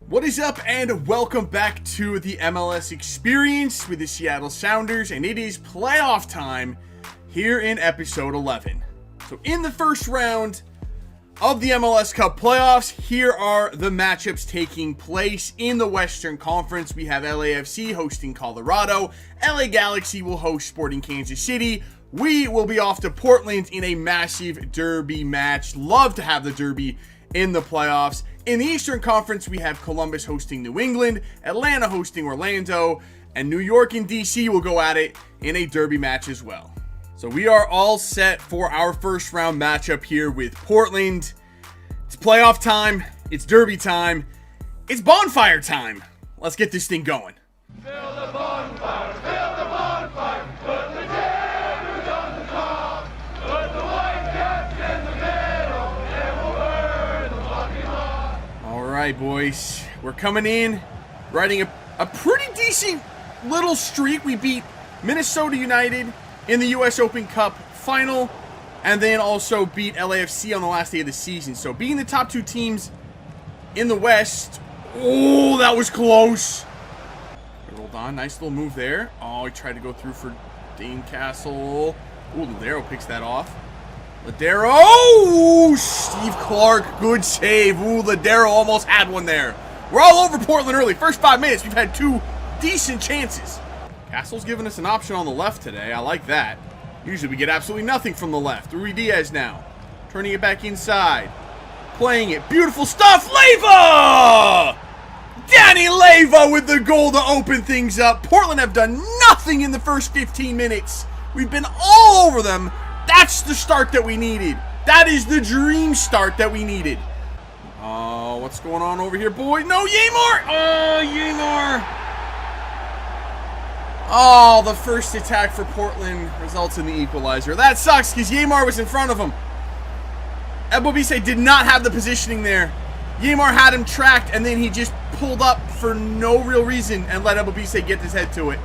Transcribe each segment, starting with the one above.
What is up, and welcome back to the MLS Experience with the Seattle Sounders, and it is playoff time here in episode 11. So in the first round of the MLS Cup playoffs, here are the matchups taking place in the Western Conference. We have LAFC hosting Colorado, LA Galaxy will host Sporting Kansas City. We will be off to Portland in a massive derby match. Love to have the derby in the playoffs. In the Eastern Conference, we have Columbus hosting New England, Atlanta hosting Orlando, and New York and DC will go at it in a derby match as well. So we are all set for our first round matchup here with Portland. It's playoff time, it's derby time, it's bonfire time. Let's get this thing going. Fill the bonfire, fill the bonfire, put the tables on the top, put the white caps in the middle, and we'll burn the fucking lot. All right, boys, we're coming in, riding a pretty decent little streak. We beat Minnesota United in the US Open Cup final, and then also beat LAFC on the last day of the season. So being the top two teams in the West, oh, that was close. Rolled on, nice little move there. Oh, he tried to go through for Dane Castle. Ooh, Ladero picks that off. Ladero, oh, Steve Clark, good save. Ooh, Ladero almost had one there. We're all over Portland early. First 5 minutes, we've had two decent chances. Castle's giving us an option on the left today. I like that. Usually we get absolutely nothing from the left. Rui Diaz now, turning it back inside. Playing it, beautiful stuff, Leyva! Danny Leyva with the goal to open things up. Portland have done nothing in the first 15 minutes. We've been all over them. That's the start that we needed. That is the dream start that we needed. Oh, what's going on over here, boy? No, Yamar! Oh, Yamar! Oh, the first attack for Portland results in the equalizer. That sucks because Yamar was in front of him. Ebobisse did not have the positioning there. Yamar had him tracked, and then he just pulled up for no real reason and let Ebobisse get his head to it.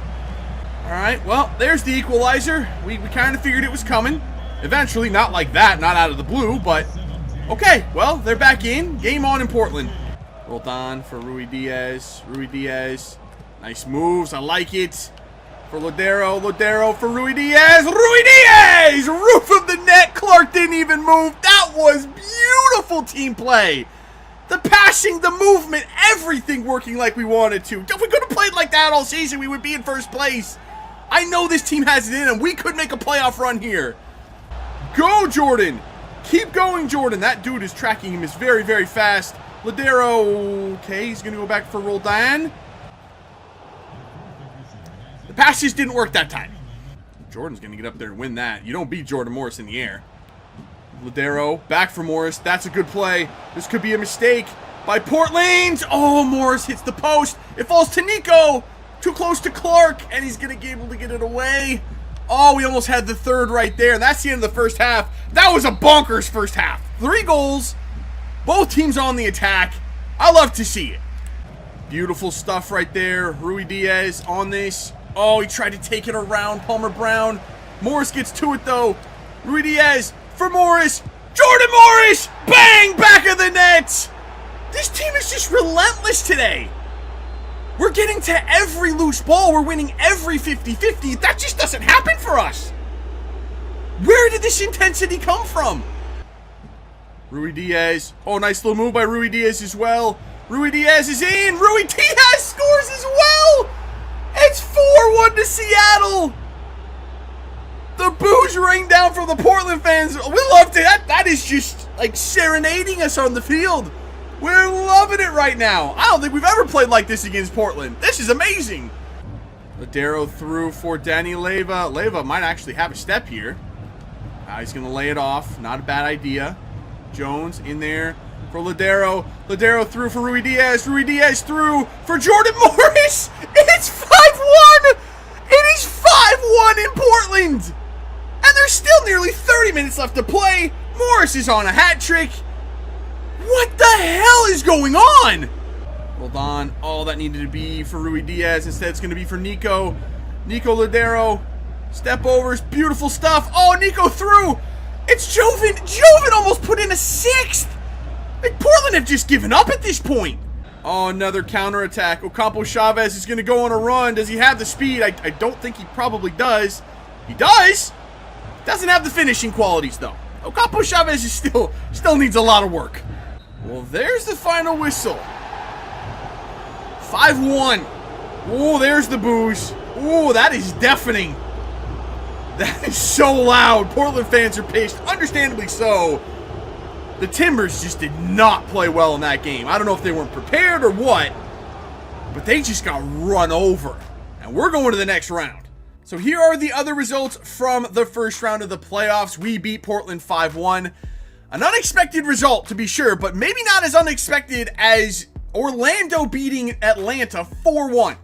All right, well, there's the equalizer. We kind of figured it was coming. Eventually, not like that, not out of the blue, but okay. Well, they're back in. Game on in Portland. Rolled on for Rui Diaz. Rui Diaz. Nice moves. I like it. For Ladero. Ladero for Rui Diaz. Rui Diaz! Roof of the net. Clark didn't even move. That was beautiful team play. The passing, the movement, everything working like we wanted to. If we could have played like that all season, we would be in first place. I know this team has it in them. We could make a playoff run here. Go, Jordan. Keep going, Jordan. That dude is tracking him. Is very, very fast. Ladero. Okay, he's going to go back for Roldan. The pass just didn't work that time. Jordan's going to get up there and win that. You don't beat Jordan Morris in the air. Ladero, back for Morris. That's a good play. This could be a mistake by Portland. Oh, Morris hits the post. It falls to Nico. Too close to Clark, and he's going to be able to get it away. Oh, we almost had the third right there. And that's the end of the first half. That was a bonkers first half. 3 goals. Both teams on the attack. I love to see it. Beautiful stuff right there. Rui Diaz on this. Oh, he tried to take it around Palmer Brown. Morris gets to it, though. Rui Diaz for Morris. Jordan Morris! Bang! Back of the net! This team is just relentless today. We're getting to every loose ball. We're winning every 50-50. That just doesn't happen for us. Where did this intensity come from? Rui Diaz. Oh, nice little move by Rui Diaz as well. Rui Diaz is in. Rui Diaz scores as well. It's 4-1 to Seattle. The boos rain down from the Portland fans. We loved it. That is just like serenading us on the field. We're loving it right now. I don't think we've ever played like this against Portland. This is amazing. Ladero through for Danny Leyva. Leyva might actually have a step here. He's going to lay it off. Not a bad idea. Jones in there for Ladero. Ladero through for Rui Diaz. Rui Diaz through for Jordan Morris. It's 5-1. It is 5-1 in Portland. And there's still nearly 30 minutes left to play. Morris is on a hat trick. What the hell is going on? Hold on. Oh, that needed to be for Rui Diaz. Instead, it's going to be for Nico. Nico Ladero. Step overs. Beautiful stuff. Oh, Nico through. It's Joven. Joven almost put in a 6th. Like, Portland have just given up at this point. Oh, another counterattack. Ocampo Chavez is going to go on a run. Does he have the speed? I don't think he probably does. He does. Doesn't have the finishing qualities, though. Ocampo Chavez is still needs a lot of work. Well, there's the final whistle. 5-1. Oh, there's the boos. Oh, that is deafening. That is so loud. Portland fans are pissed, understandably so. The Timbers just did not play well in that game. I don't know if they weren't prepared or what, but they just got run over. And we're going to the next round. So here are the other results from the first round of the playoffs. We beat Portland 5-1. An unexpected result, to be sure, but maybe not as unexpected as Orlando beating Atlanta 4-1.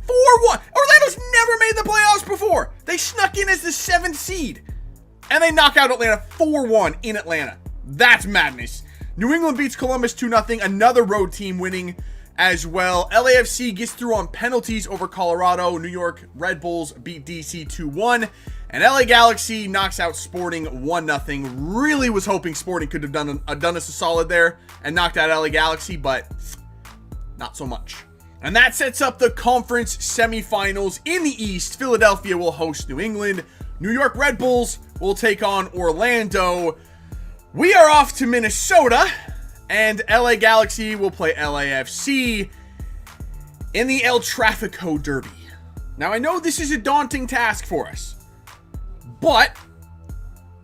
4-1. Orlando's never made the playoffs before. They snuck in as the 7th seed. And they knock out Atlanta 4-1 in Atlanta. That's madness. New England beats Columbus 2-0. Another road team winning as well. LAFC gets through on penalties over Colorado. New York Red Bulls beat DC 2-1. And LA Galaxy knocks out Sporting 1-0. Really was hoping Sporting could have done us a solid there and knocked out LA Galaxy, but not so much. And that sets up the conference semifinals. In the East, Philadelphia will host New England. New York Red Bulls will take on Orlando. We are off to Minnesota, and LA Galaxy will play LAFC in the El Trafico Derby. Now, I know this is a daunting task for us, but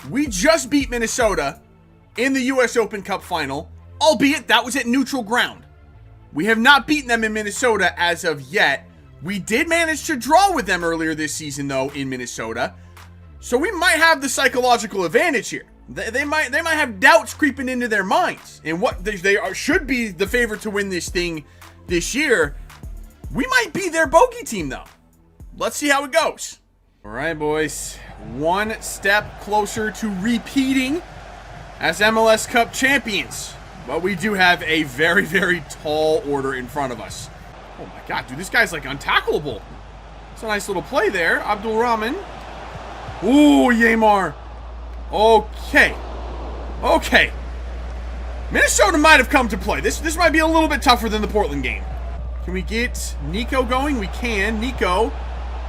we just beat Minnesota in the US Open Cup final, albeit that was at neutral ground. We have not beaten them in Minnesota as of yet. We did manage to draw with them earlier this season, though, in Minnesota. So we might have the psychological advantage here. They might have doubts creeping into their minds. And what should be the favorite to win this thing this year. We might be their bogey team, though. Let's see how it goes. All right, boys. One step closer to repeating as MLS Cup champions. But we do have a very, very tall order in front of us. Oh my God, dude, this guy's like untackleable. It's a nice little play there. Abdul Rahman. Ooh, Yamar. Okay. Okay. Minnesota might have come to play. This might be a little bit tougher than the Portland game. Can we get Nico going? We can. Nico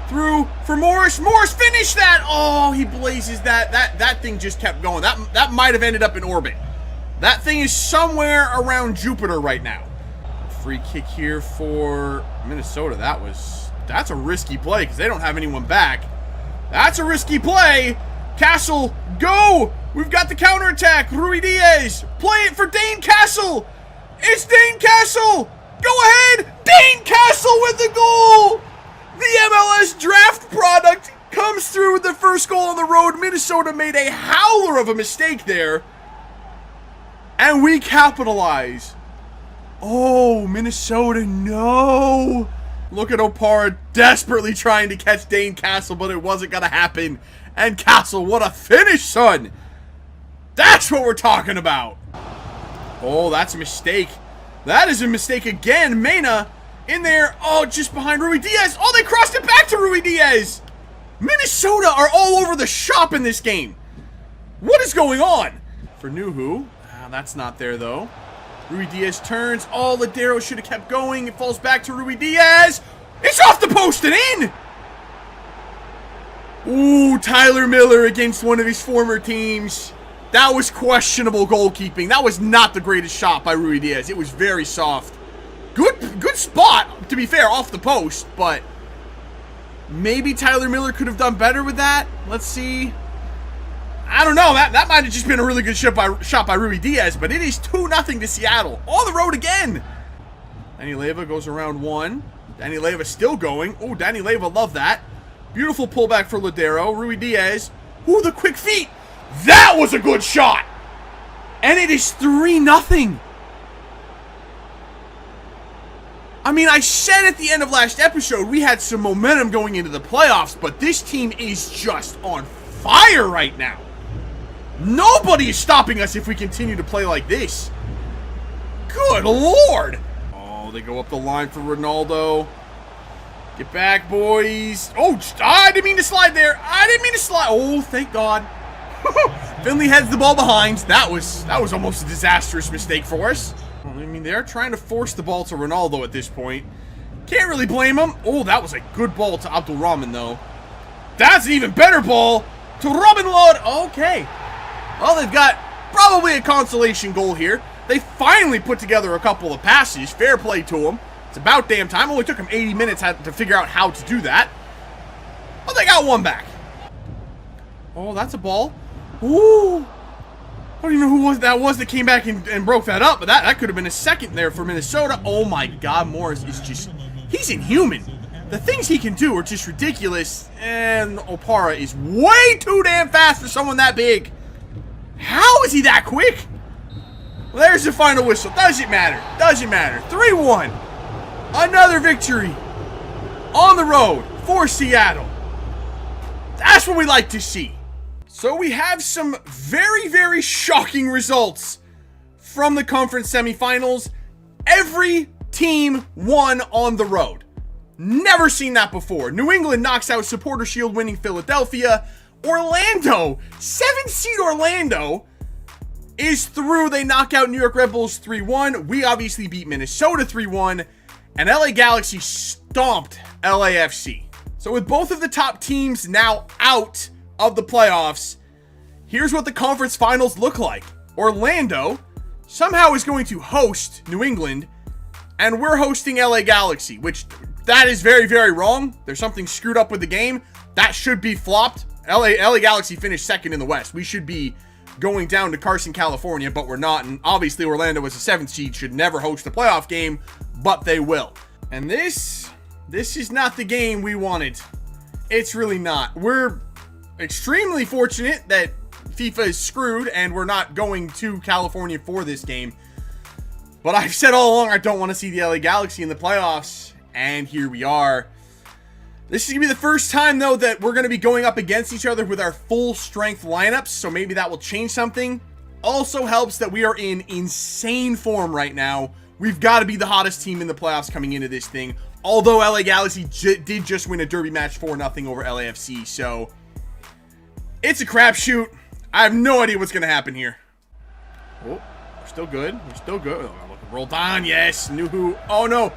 through for Morris. Morris, finish that. Oh, he blazes that. That thing just kept going. That might have ended up in orbit. That thing is somewhere around Jupiter right now. Free kick here for Minnesota. That's a risky play because they don't have anyone back. That's a risky play. Castle, go! We've got the counterattack. Rui Diaz, play it for Dane Castle. It's Dane Castle. Go ahead. Dane Castle with the goal. The MLS draft product comes through with the first goal on the road. Minnesota made a howler of a mistake there. And we capitalize. Oh, Minnesota, no. Look at Opara desperately trying to catch Dane Castle, but it wasn't going to happen. And Castle, what a finish, son. That's what we're talking about. Oh, that's a mistake. That is a mistake again. Mena in there. Oh, just behind Rui Diaz. Oh, they crossed it back to Rui Diaz. Minnesota are all over the shop in this game. What is going on? For Nuhu. That's not there, though. Rui Diaz turns. Oh, Ladero should have kept going. It falls back to Rui Diaz. It's off the post and in. Ooh, Tyler Miller against one of his former teams. That was questionable goalkeeping. That was not the greatest shot by Rui Diaz. It was very soft. Good spot, to be fair, off the post, but maybe Tyler Miller could have done better with that. Let's see. I don't know. That might have just been a really good shot by Rui Diaz, but it is 2-0 to Seattle. On the road again. Danny Leyva goes around one. Danny Leyva still going. Oh, Danny Leyva, love that. Beautiful pullback for Ladero. Rui Diaz. Ooh, the quick feet. That was a good shot. And it is 3-0. I mean, I said at the end of last episode we had some momentum going into the playoffs, but this team is just on fire right now. Nobody is stopping us if we continue to play like this. Good Lord. Oh, they go up the line for Ronaldo. Get back, boys. Oh, I didn't mean to slide there. I didn't mean to slide. Oh, thank God. Finley heads the ball behind. That was almost a disastrous mistake for us. Well, I mean, they're trying to force the ball to Ronaldo at this point. Can't really blame him. Oh, that was a good ball to Abdul Rahman, though. That's an even better ball to Robin Lod. Okay. Well, they've got probably a consolation goal here. They finally put together a couple of passes. Fair play to them. It's about damn time. Only took them 80 minutes to figure out how to do that. But they got one back. Oh, that's a ball. Ooh. I don't even know who that was that came back and broke that up. But that could have been a second there for Minnesota. Oh, my God. Morris is just... He's inhuman. The things he can do are just ridiculous. And Opara is way too damn fast for someone that big. How is he that quick? Well, there's the final whistle. Doesn't matter. Doesn't matter. 3-1. Another victory on the road for Seattle. That's what we like to see. So we have some very, very shocking results from the conference semifinals. Every team won on the road. Never seen that before. New England knocks out Supporter Shield winning Philadelphia. Orlando, 7th seed Orlando, is through. They knock out New York Red Bulls 3-1. We obviously beat Minnesota 3-1. And LA Galaxy stomped LAFC. So with both of the top teams now out of the playoffs, here's what the conference finals look like. Orlando somehow is going to host New England, and we're hosting LA Galaxy, which that is very, very wrong. There's something screwed up with the game. That should be flopped. LA Galaxy finished second in the West. We should be going down to Carson, California, but we're not. And obviously Orlando as a 7th seed should never host a playoff game, but they will. And this is not the game we wanted. It's really not. We're extremely fortunate that FIFA is screwed and we're not going to California for this game. But I've said all along I don't want to see the LA Galaxy in the playoffs, and here we are. This is going to be the first time, though, that we're going to be going up against each other with our full strength lineups, so maybe that will change something. Also helps that we are in insane form right now. We've got to be the hottest team in the playoffs coming into this thing. Although LA Galaxy did just win a derby match 4-0 over LAFC, so it's a crapshoot. I have no idea what's going to happen here. Oh, we're still good. We're still good. Oh, rolled on, yes. Nuhu. Oh, no.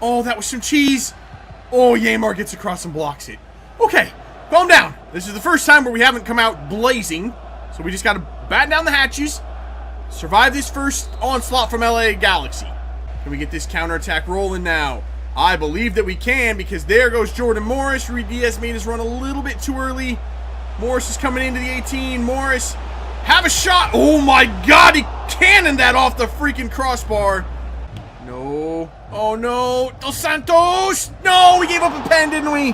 Oh, that was some cheese. Oh, Yamar gets across and blocks it. Okay, calm down. This is the first time where we haven't come out blazing, so we just got to batten down the hatches, survive this first onslaught from LA Galaxy. Can we get this counterattack rolling now? I believe that we can, because there goes Jordan Morris. Rui Diaz made his run a little bit too early. Morris is coming into the 18. Morris, have a shot. Oh my God, he cannoned that off the freaking crossbar. No. Oh no. Dos Santos. No, we gave up a pen, didn't we?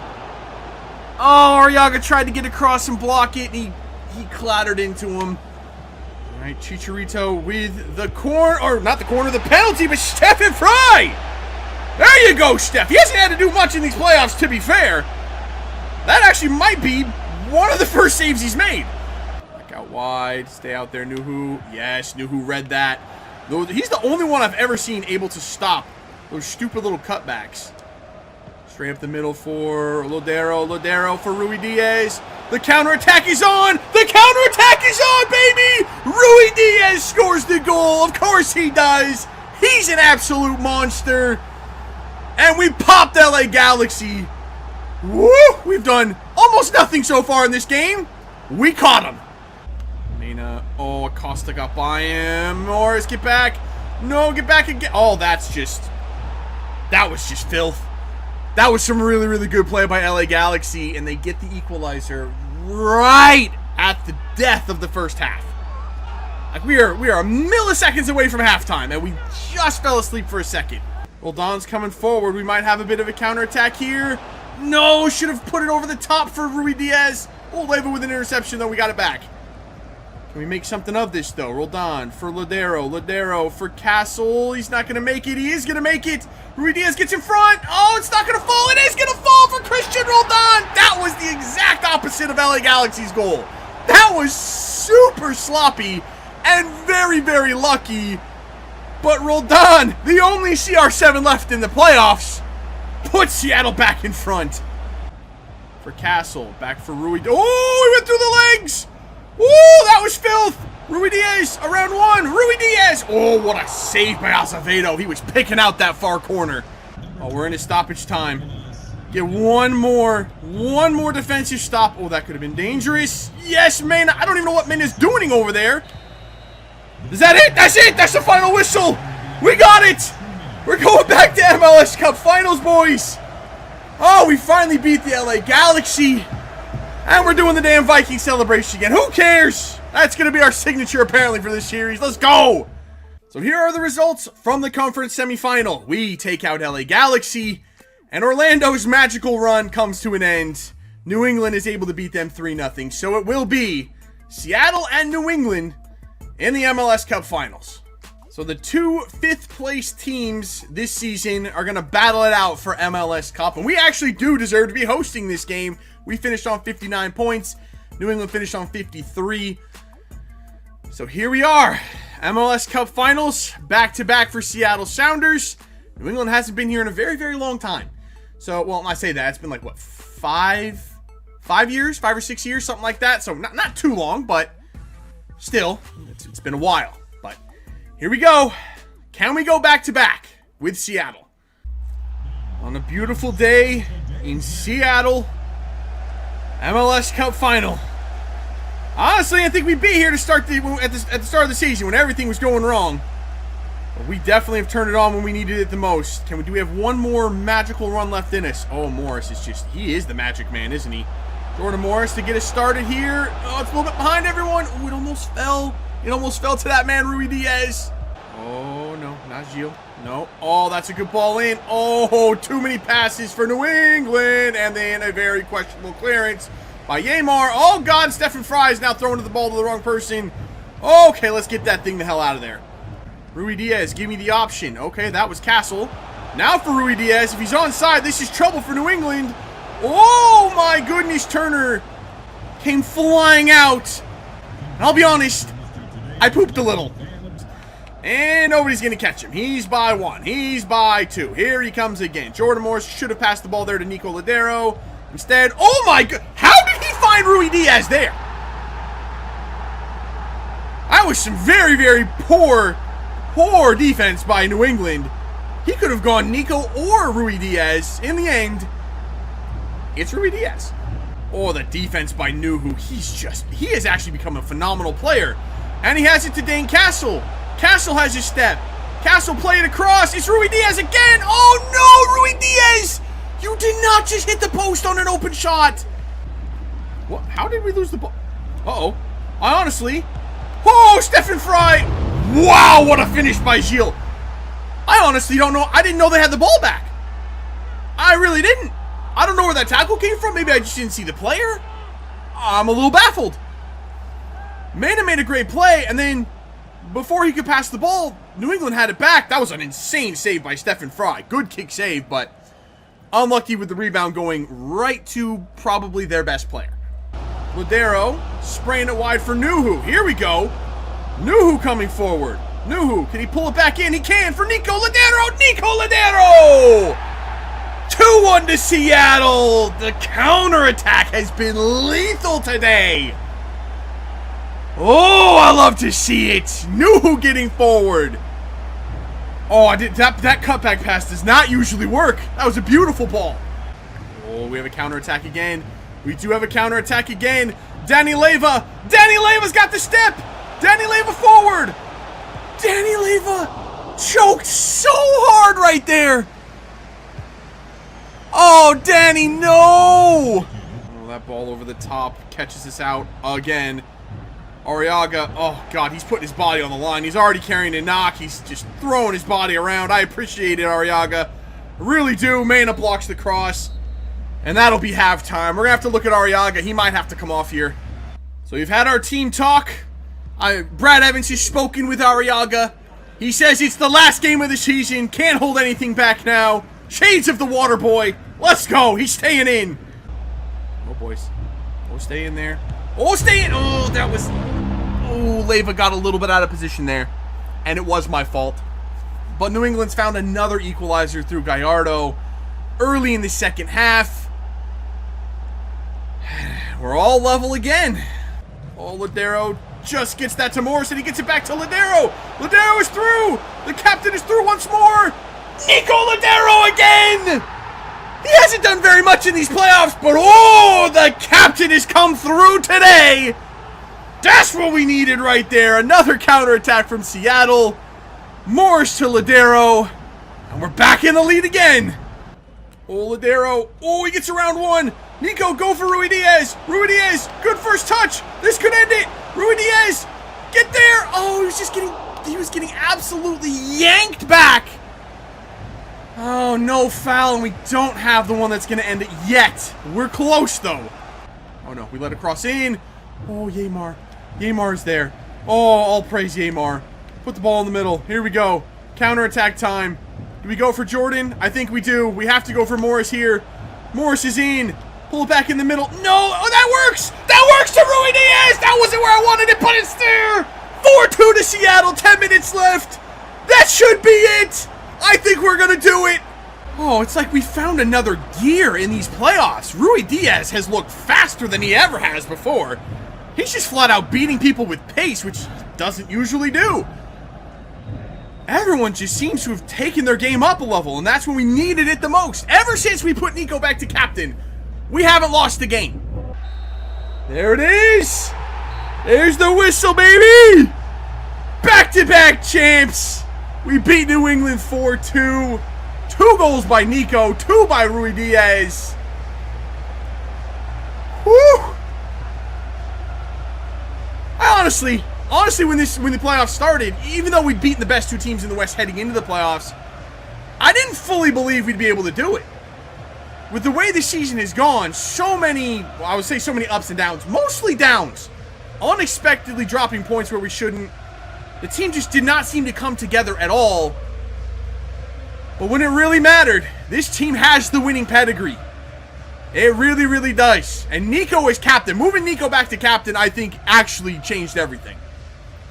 Oh, Arriaga tried to get across and block it. And he clattered into him. All right, Chicharito with the corner, or not the corner, the penalty, but Stephen Fry. There you go, Steph. He hasn't had to do much in these playoffs, to be fair. That actually might be one of the first saves he's made. Back out wide. Stay out there, Nuhu. Yes, Nuhu read that. He's the only one I've ever seen able to stop those stupid little cutbacks. Straight up the middle for Lodero. Lodero for Rui Diaz. The counterattack is on. The counterattack is on, baby. Rui Diaz scores the goal. Of course he does. He's an absolute monster. And we popped LA Galaxy. Woo! We've done almost nothing so far in this game. We caught him. Mena. Oh, Acosta got by him. Morris, get back. No, get back again. Oh, that was just filth. That was some really, really good play by LA Galaxy, and they get the equalizer right at the death of the first half. Like we are milliseconds away from halftime, and we just fell asleep for a second. Roldan's coming forward. We might have a bit of a counterattack here. No, should have put it over the top for Rui Diaz. We'll leave it with an interception, though. We got it back. Can we make something of this, though? Roldan for Lodero. Lodero for Castle. He's not going to make it. He is going to make it. Rui Diaz gets in front. Oh, it's not going to fall. It is going to fall for Christian Roldan. That was the exact opposite of LA Galaxy's goal. That was super sloppy and very, very lucky. But Roldan, the only CR7 left in the playoffs, puts Seattle back in front. For Castle, back for Rui. Oh, he went through the legs. Ooh, that was filth. Rui Diaz, around one. Rui Diaz. Oh, what a save by Azevedo. He was picking out that far corner. Oh, we're in a stoppage time. Get one more defensive stop. Oh, that could have been dangerous. Yes, man. I don't even know what Min is doing over there. Is that it? That's it. That's the final whistle. We got it. We're going back to MLS Cup Finals, boys. Oh, we finally beat the LA Galaxy. And we're doing the damn Viking celebration again. Who cares? That's going to be our signature, apparently, for this series. Let's go. So here are the results from the conference semifinal. We take out LA Galaxy, and Orlando's magical run comes to an end. New England is able to beat them 3-0. So it will be Seattle and New England in the MLS Cup Finals. So the two fifth-place teams this season are going to battle it out for MLS Cup. And we actually do deserve to be hosting this game. We finished on 59 points. New England finished on 53. So here we are. MLS Cup Finals, back-to-back for Seattle Sounders. New England hasn't been here in a very, very long time. So, well, I say that. It's been like, what, 5 years? 5 or 6 years? Something like that. So not too long, but still, it's been a while. But here we go. Can we go back-to-back with Seattle? On a beautiful day in Seattle, MLS Cup Final. Honestly, I think we'd be here to start at the start of the season when everything was going wrong. But we definitely have turned it on when we needed it the most. Do we have one more magical run left in us? Oh, Morris is he is the magic man, isn't he? Jordan Morris to get us started here. Oh, it's a little bit behind everyone. Oh, it almost fell. It almost fell to that man, Rui Diaz. Oh, no, not Gilles. No. Oh, that's a good ball in. Oh, too many passes for New England. And then a very questionable clearance by Yamar. Oh, God, Stephen Fry is now throwing the ball to the wrong person. Okay, let's get that thing the hell out of there. Rui Diaz, give me the option. Okay, that was Castle. Now for Rui Diaz. If he's onside, this is trouble for New England. Oh, my goodness, Turner came flying out. And I'll be honest, I pooped a little. And nobody's going to catch him. He's by 1. He's by 2. Here he comes again. Jordan Morris should have passed the ball there to Nico Ladero. Instead, oh my god, how did he find Rui Diaz there? That was some very, very poor defense by New England. He could have gone Nico or Rui Diaz. In the end, it's Rui Diaz. Oh, the defense by Nuhu. He has actually become a phenomenal player. And he has it to Dane Castle. Castle has his step. Castle played across. It's Rui Diaz again. Oh no, Rui Diaz! You did not just hit the post on an open shot. What? How did we lose the ball? Uh-oh. I honestly... Oh, Stephen Fry! Wow, what a finish by Gilles. I honestly don't know. I didn't know they had the ball back. I really didn't. I don't know where that tackle came from. Maybe I just didn't see the player. I'm a little baffled. Mena made a great play, and then before he could pass the ball, New England had it back. That was an insane save by Stephen Fry. Good kick save, but unlucky with the rebound going right to probably their best player. Ladero spraying it wide for Nuhu. Here we go. Nuhu coming forward. Nuhu, can he pull it back in? He can for Nico Ladero. Nico Ladero! 2-1 to Seattle. The counterattack has been lethal today. Oh, I love to see it. Nuhu getting forward. Oh, that cutback pass does not usually work. That was a beautiful ball. Oh, we have a counterattack again. We do have a counterattack again. Danny Leyva. Danny Leyva's got the step. Danny Leyva forward. Danny Leyva choked so hard right there. Oh, Danny, no. Oh, that ball over the top catches us out again. Arriaga, oh god, he's putting his body on the line. He's already carrying a knock. He's just throwing his body around. I appreciate it, Arriaga. I really do. Mena blocks the cross. And that'll be halftime. We're going to have to look at Arriaga. He might have to come off here. So we've had our team talk. Brad Evans has spoken with Arriaga. He says it's the last game of the season. Can't hold anything back now. Shades of the water boy. Let's go. He's staying in. Oh, boys. Oh, stay in there. Oh, stay in. Oh, that was... Oh, Leyva got a little bit out of position there. And it was my fault. But New England's found another equalizer through Gallardo early in the second half. We're all level again. Oh, Ladero just gets that to Morris, and he gets it back to Ladero. Ladero is through. The captain is through once more. Nico Ladero again. He hasn't done very much in these playoffs, but oh, the captain has come through today. That's what we needed right there. Another counterattack from Seattle. Morris to Ladero. And we're back in the lead again. Oh, Ladero. Oh, he gets around one. Nico, go for Ruidiaz. Ruidiaz, good first touch. This could end it. Ruidiaz, get there. Oh, he was getting absolutely yanked back. Oh, no foul, and we don't have the one that's going to end it yet. We're close, though. Oh, no, we let it cross in. Oh, Yamar. Yamar is there. Oh, all praise Yamar. Put the ball in the middle. Here we go. Counterattack time. Do we go for Jordan? I think we do. We have to go for Morris here. Morris is in. Pull it back in the middle. No! Oh, that works! That works to Rui Diaz! That wasn't where I wanted it, but it's there! 4-2 to Seattle. 10 minutes left. That should be it! I think we're going to do it. Oh, it's like we found another gear in these playoffs. Rui Diaz has looked faster than he ever has before. He's just flat out beating people with pace, which he doesn't usually do. Everyone just seems to have taken their game up a level, and that's when we needed it the most. Ever since we put Nico back to captain, we haven't lost a game. There it is. There's the whistle, baby. Back-to-back champs. We beat New England 4-2. 2 goals by Nico, 2 by Rui Diaz. Whew. Honestly, when the playoffs started, even though we'd beaten the best 2 teams in the West heading into the playoffs, I didn't fully believe we'd be able to do it. With the way the season has gone, so many ups and downs, mostly downs, unexpectedly dropping points where we shouldn't. The team just did not seem to come together at all. But when it really mattered, this team has the winning pedigree. It really, really does. And Nico is captain. Moving Nico back to captain, I think, actually changed everything.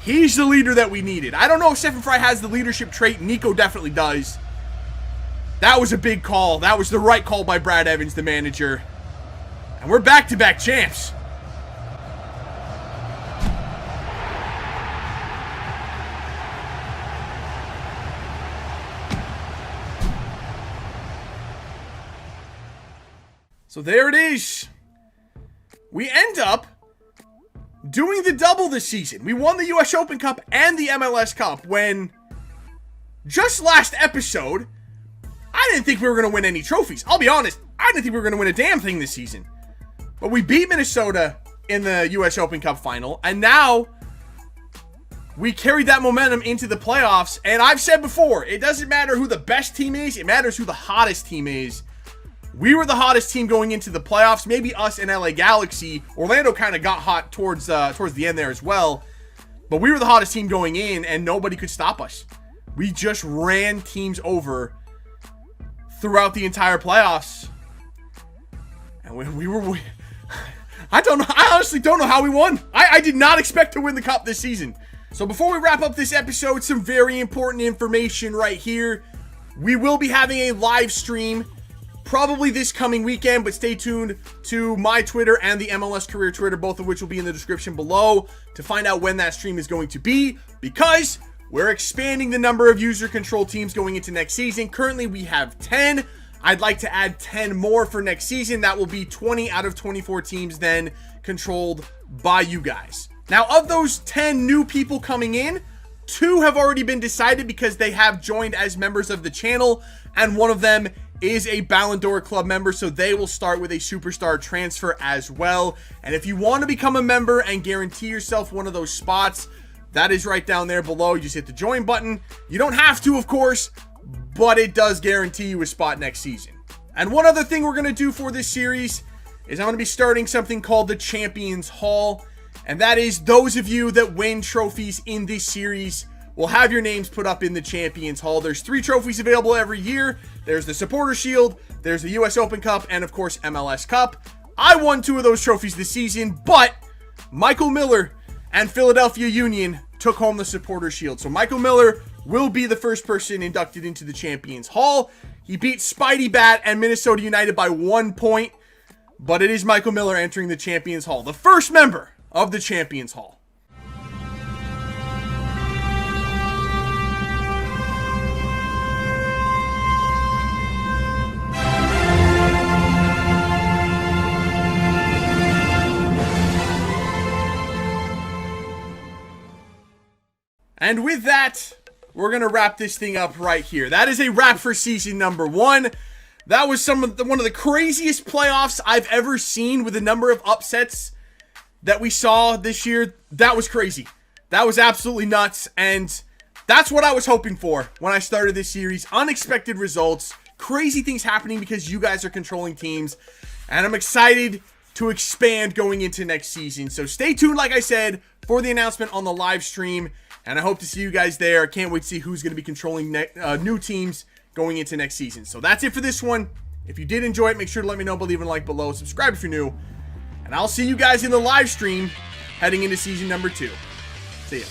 He's the leader that we needed. I don't know if Stephen Fry has the leadership trait. Nico definitely does. That was a big call. That was the right call by Brad Evans, the manager. And we're back-to-back champs. So there it is. We end up doing the double this season. We won the US Open Cup and the MLS Cup when just last episode, I didn't think we were going to win any trophies. I'll be honest, I didn't think we were going to win a damn thing this season. But we beat Minnesota in the US Open Cup final, and now we carried that momentum into the playoffs. And I've said before, it doesn't matter who the best team is, it matters who the hottest team is. We were the hottest team going into the playoffs. Maybe us and LA Galaxy. Orlando kind of got hot towards the end there as well. But we were the hottest team going in, and nobody could stop us. We just ran teams over throughout the entire playoffs. And when we were... I honestly don't know how we won. I did not expect to win the cup this season. So before we wrap up this episode, some very important information right here. We will be having a live stream probably this coming weekend, but stay tuned to my Twitter and the MLS Career Twitter, both of which will be in the description below, to find out when that stream is going to be, because we're expanding the number of user control teams going into next season. Currently, we have 10. I'd like to add 10 more for next season. That will be 20 out of 24 teams then controlled by you guys. Now, of those 10 new people coming in, 2 have already been decided because they have joined as members of the channel, and one of them is a Ballon d'Or Club member, so they will start with a superstar transfer as well. And if you want to become a member and guarantee yourself one of those spots, that is right down there below. You just hit the join button. You don't have to, of course, but it does guarantee you a spot next season. And one other thing we're going to do for this series is I'm going to be starting something called the Champions Hall. And that is those of you that win trophies in this series will have your names put up in the Champions Hall. There's 3 trophies available every year. There's the Supporter Shield, there's the US Open Cup, and of course MLS Cup. I won 2 of those trophies this season, but Michael Miller and Philadelphia Union took home the Supporter Shield. So Michael Miller will be the first person inducted into the Champions Hall. He beat Spidey Bat and Minnesota United by 1 point, but it is Michael Miller entering the Champions Hall. The first member of the Champions Hall. And with that, we're going to wrap this thing up right here. That is a wrap for season number 1. That was one of the craziest playoffs I've ever seen, with the number of upsets that we saw this year. That was crazy. That was absolutely nuts. And that's what I was hoping for when I started this series. Unexpected results, crazy things happening because you guys are controlling teams. And I'm excited to expand going into next season. So stay tuned, like I said, for the announcement on the live stream. And I hope to see you guys there. I can't wait to see who's going to be controlling new teams going into next season. So that's it for this one. If you did enjoy it, make sure to let me know by leaving a like below. Subscribe if you're new. And I'll see you guys in the live stream heading into season number 2. See ya.